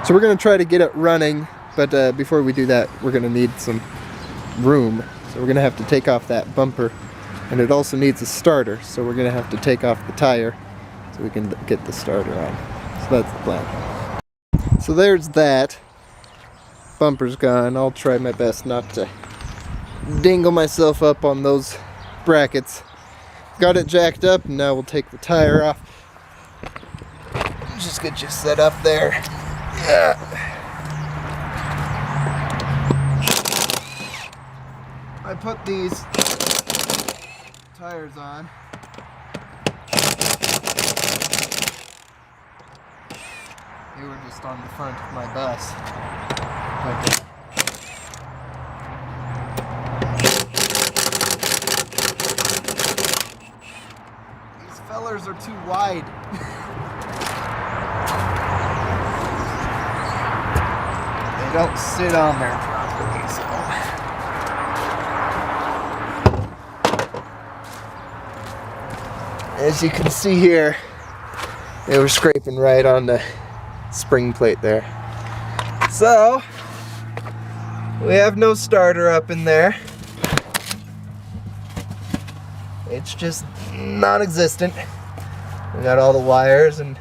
So we're going to try to get it running, but before we do that, we're going to need some room. So we're going to have to take off that bumper, and it also needs a starter, so we're going to have to take off the tire so we can get the starter on. So that's the plan. So there's that. Bumper's gone. I'll try my best not to dangle myself up on those brackets. Got it jacked up, and now we'll take the tire off. Just get you set up there. Yeah. I put these tires on. They were just on the front of my bus. These fellers are too wide. They don't sit on there properly, so. As you can see here, they were scraping right on the spring plate there. So, we have no starter up in there. It's just non-existent. We got all the wires, and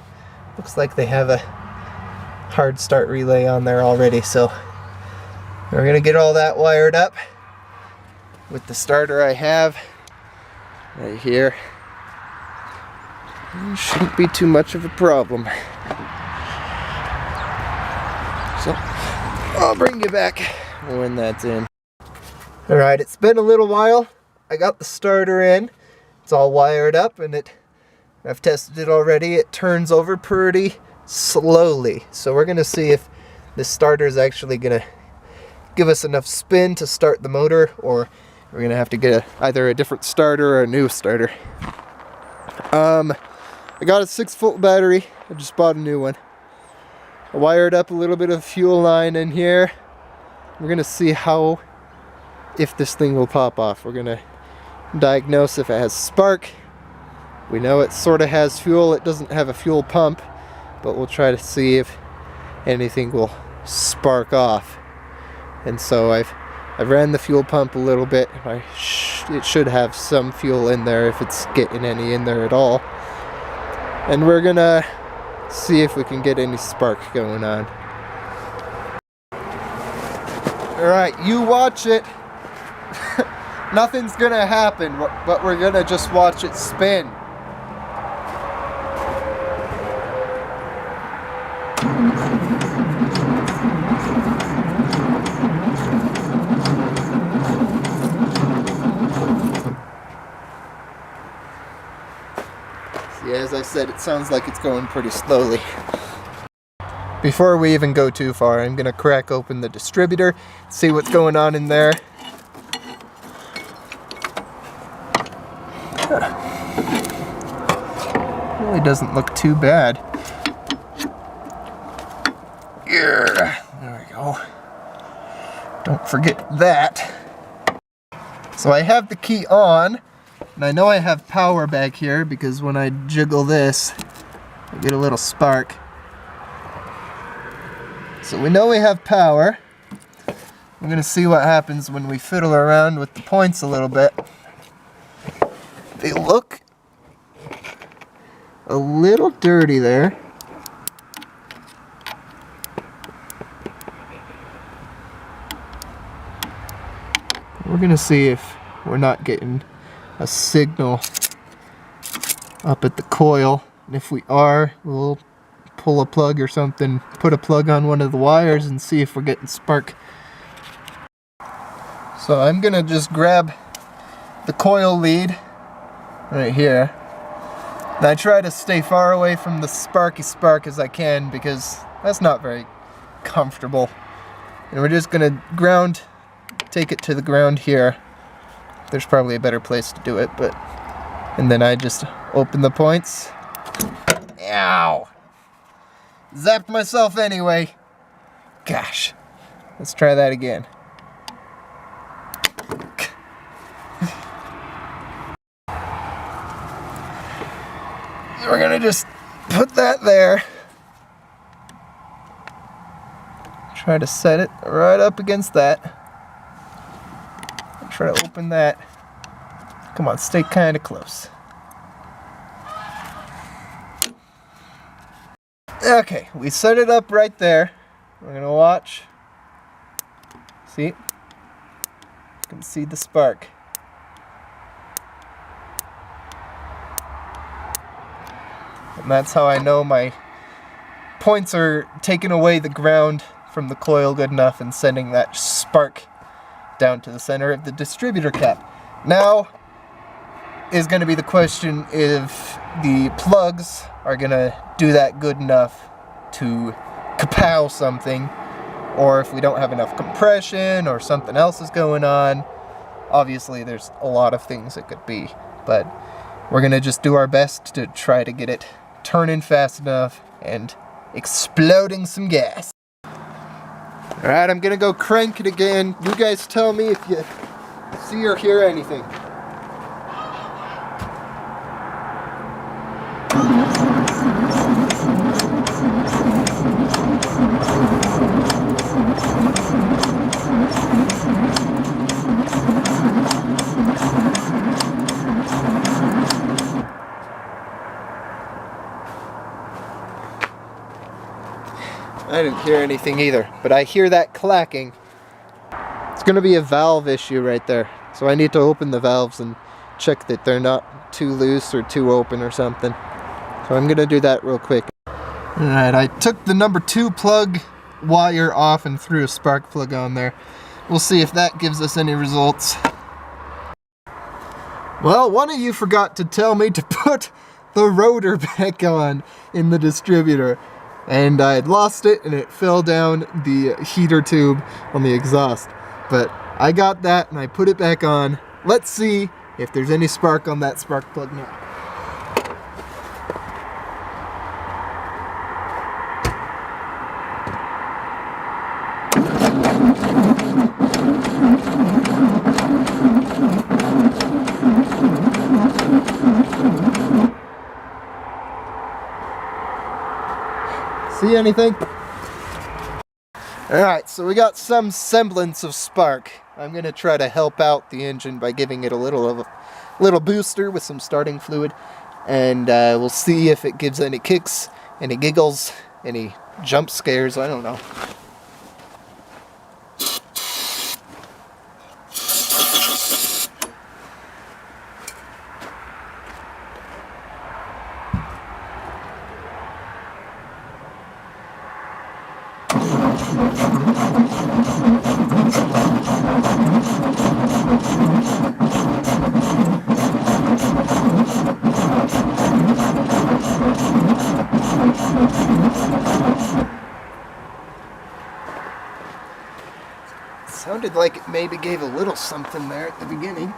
looks like they have a hard start relay on there already, so we're gonna get all that wired up with the starter I have right here. It shouldn't be too much of a problem. So I'll bring you back when that's in. Alright, it's been a little while. I got the starter in. It's all wired up, and I've tested it already. It turns over pretty slowly. So we're gonna see if this starter is actually gonna give us enough spin to start the motor, or we're gonna have to get either a different starter or a new starter. I got a 6-volt battery. I just bought a new one. I wired up a little bit of fuel line in here. We're gonna see if this thing will pop off. We're gonna diagnose if it has spark. We know it sort of has fuel. It doesn't have a fuel pump, but we'll try to see if anything will spark off. And so I've ran the fuel pump a little bit. It should have some fuel in there, if it's getting any in there at all. And we're gonna see if we can get any spark going on. Alright, you watch it. Nothing's gonna happen, but we're gonna just watch it spin. See, as I said, it sounds like it's going pretty slowly. Before we even go too far, I'm gonna crack open the distributor, see what's going on in there. Really doesn't look too bad. Yeah, there we go. Don't forget that. So I have the key on, and I know I have power back here because when I jiggle this, I get a little spark. So we know we have power. We're gonna see what happens when we fiddle around with the points a little bit. They look a little dirty there. We're gonna see if we're not getting a signal up at the coil, and if we are, we'll pull a plug or something, put a plug on one of the wires and see if we're getting spark. So I'm gonna just grab the coil lead right here, and I try to stay far away from the sparky spark as I can because that's not very comfortable. And we're just gonna take it to the ground here. There's probably a better place to do it, and then I just open the points. Ow! Zapped myself anyway. Gosh. Let's try that again. We're gonna just put that there. Try to set it right up against that. Try to open that. Come on, stay kind of close. Okay, we set it up right there. We're gonna watch. See? You can see the spark. And that's how I know my points are taking away the ground from the coil good enough and sending that spark down to the center of the distributor cap. Now is going to be the question if the plugs are going to do that good enough to kapow something, or if we don't have enough compression or something else is going on. Obviously there's a lot of things it could be, but we're going to just do our best to try to get it turning fast enough and exploding some gas. Alright, I'm gonna go crank it again. You guys tell me if you see or hear anything. I didn't hear anything either, but I hear that clacking. It's going to be a valve issue right there. So I need to open the valves and check that they're not too loose or too open or something. So I'm going to do that real quick. Alright, I took the number 2 plug wire off and threw a spark plug on there. We'll see if that gives us any results. Well, one of you forgot to tell me to put the rotor back on in the distributor. And I had lost it and it fell down the heater tube on the exhaust. But I got that and I put it back on. Let's see if there's any spark on that spark plug now. See anything? Alright, so we got some semblance of spark. I'm going to try to help out the engine by giving it a little booster with some starting fluid. And we'll see if it gives any kicks, any giggles, any jump scares, I don't know. Sounded like it maybe gave a little something there at the beginning.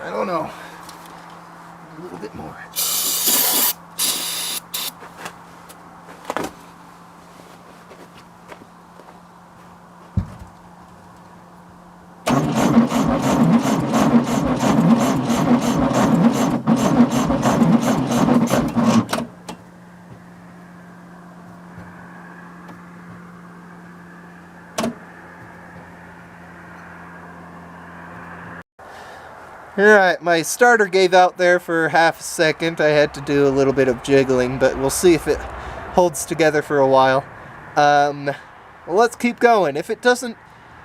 I don't know. A little bit more. Alright, my starter gave out there for half a second. I had to do a little bit of jiggling, but we'll see if it holds together for a while. Well, let's keep going. If it doesn't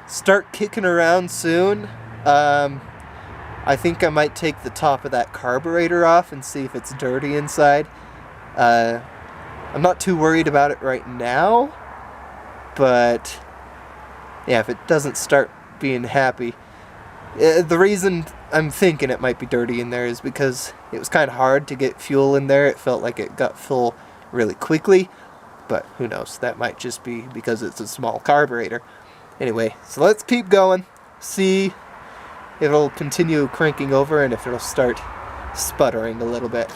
start kicking around soon, I think I might take the top of that carburetor off and see if it's dirty inside. I'm not too worried about it right now, but yeah, if it doesn't start being happy. The reason I'm thinking it might be dirty in there is because it was kind of hard to get fuel in there. It felt like it got full really quickly. but who knows, that might just be because it's a small carburetor. Anyway, so let's keep going, see if it'll continue cranking over and if it'll start sputtering a little bit.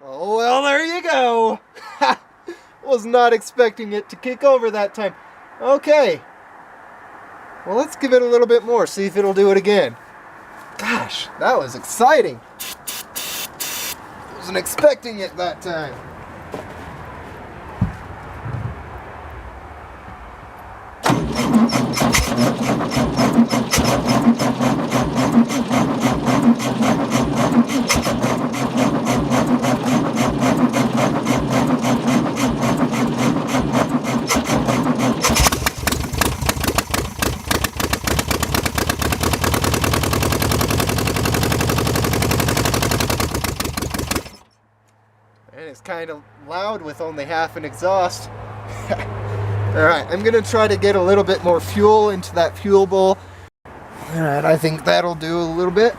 Oh, well, there you go. Was not expecting it to kick over that time. Okay. Well, let's give it a little bit more, see if it'll do it again. Gosh, that was exciting. Wasn't expecting it that time. And it's kind of loud with only half an exhaust. Alright, I'm going to try to get a little bit more fuel into that fuel bowl. Alright, I think that'll do a little bit.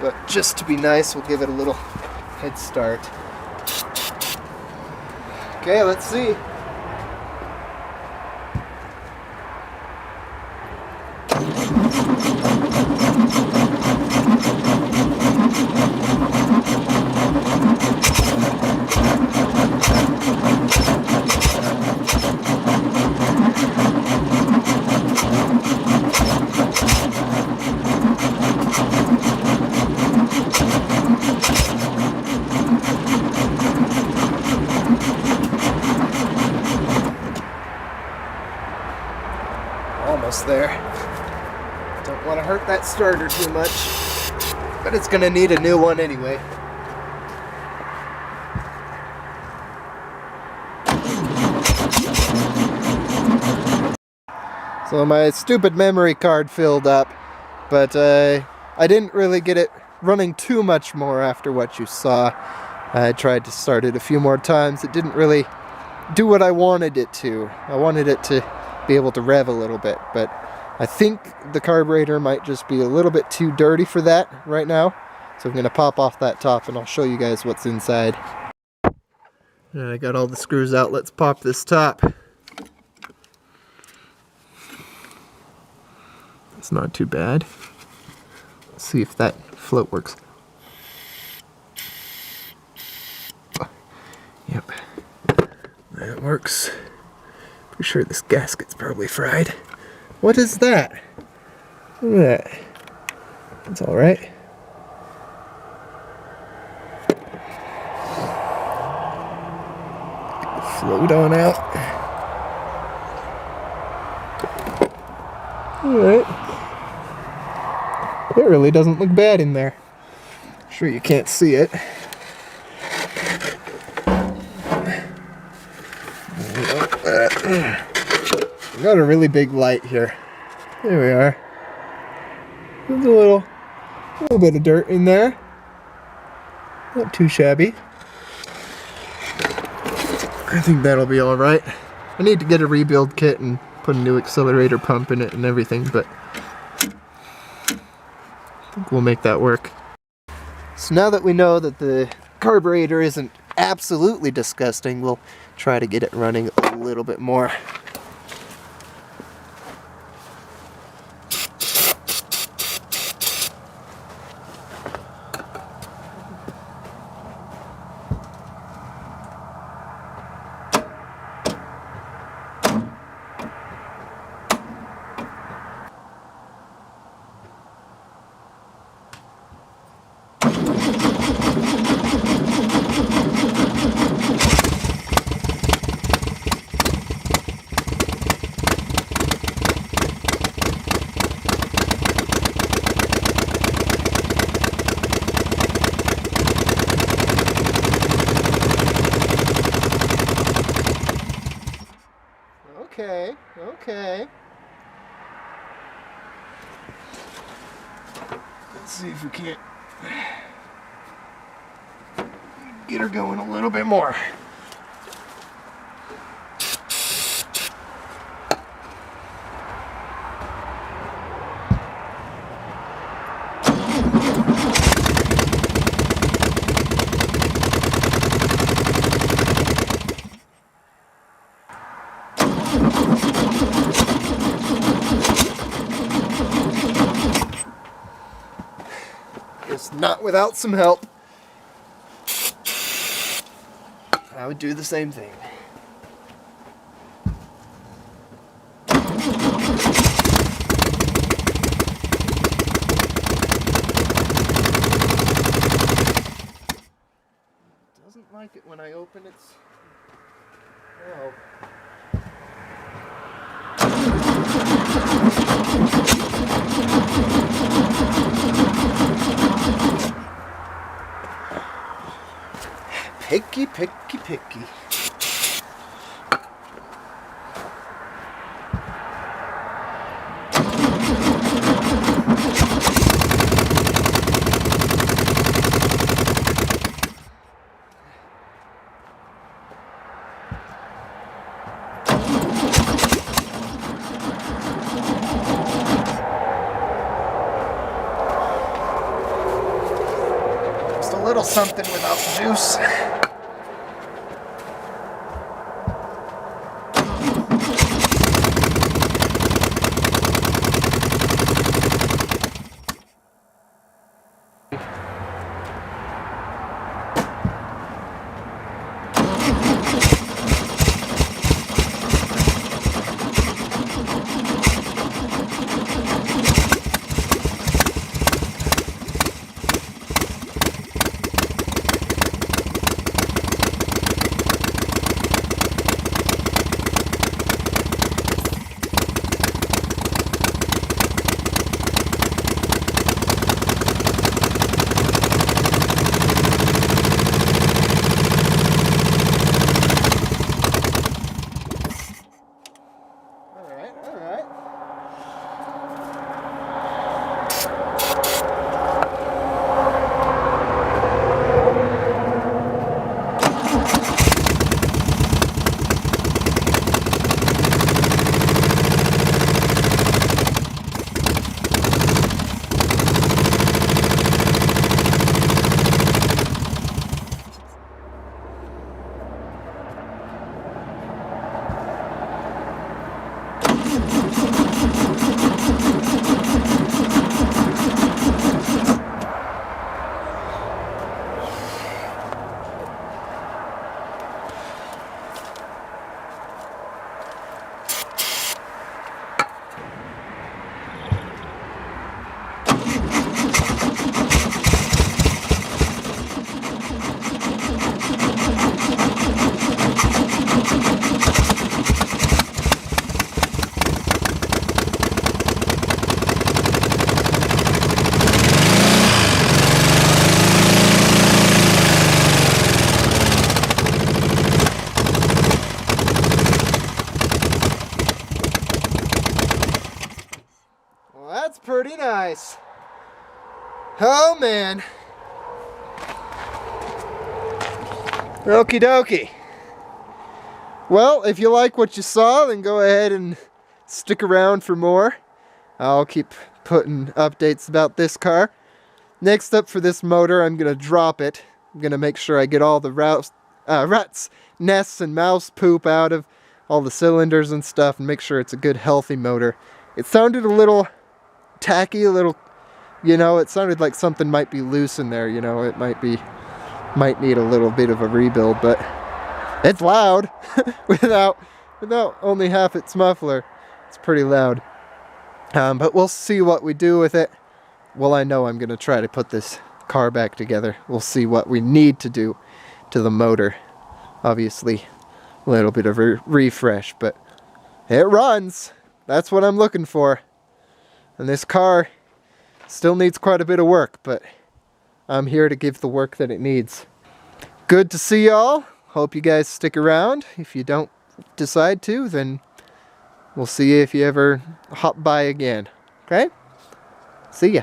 But just to be nice, we'll give it a little head start. Okay, let's see. Almost there. Don't want to hurt that starter too much, but it's going to need a new one anyway. So my stupid memory card filled up, but I didn't really get it running too much more after what you saw. I tried to start it a few more times. It didn't really do what I wanted it to. I wanted it to be able to rev a little bit, but I think the carburetor might just be a little bit too dirty for that right now. So I'm going to pop off that top and I'll show you guys what's inside. I got all the screws out. Let's pop this top. It's not too bad. Let's see if that float works. Yep, that works. Pretty sure this gasket's probably fried. What is that? Look at that. That's alright. Float on out. Alright. It really doesn't look bad in there. Sure you can't see it. We got a really big light here. There we are. There's a little bit of dirt in there. Not too shabby. I think that'll be alright. I need to get a rebuild kit and put a new accelerator pump in it and everything, but I think we'll make that work. So now that we know that the carburetor isn't absolutely disgusting, we'll try to get it running a little bit more. Okay, okay. Let's see if we can't get her going a little bit more. Guess not without some help. I would do the same thing. Doesn't like it when I open its valve. Picky, picky, picky. Just a little something without the juice. That's pretty nice. Oh man. Okie dokie. Well, if you like what you saw, then go ahead and stick around for more. I'll keep putting updates about this car. Next up for this motor, I'm going to drop it. I'm going to make sure I get all the rats, nests, and mouse poop out of all the cylinders and stuff, and make sure it's a good, healthy motor. It sounded a little tacky, a little, you know, it sounded like something might be loose in there, you know, it might need a little bit of a rebuild, but it's loud without only half its muffler. It's pretty loud. But we'll see what we do with it. Well, I know I'm going to try to put this car back together. We'll see what we need to do to the motor. Obviously, a little bit of a refresh, but it runs. That's what I'm looking for. And this car still needs quite a bit of work, but I'm here to give the work that it needs. Good to see y'all. Hope you guys stick around. If you don't decide to, then We'll see you if you ever hop by again. Okay? See ya.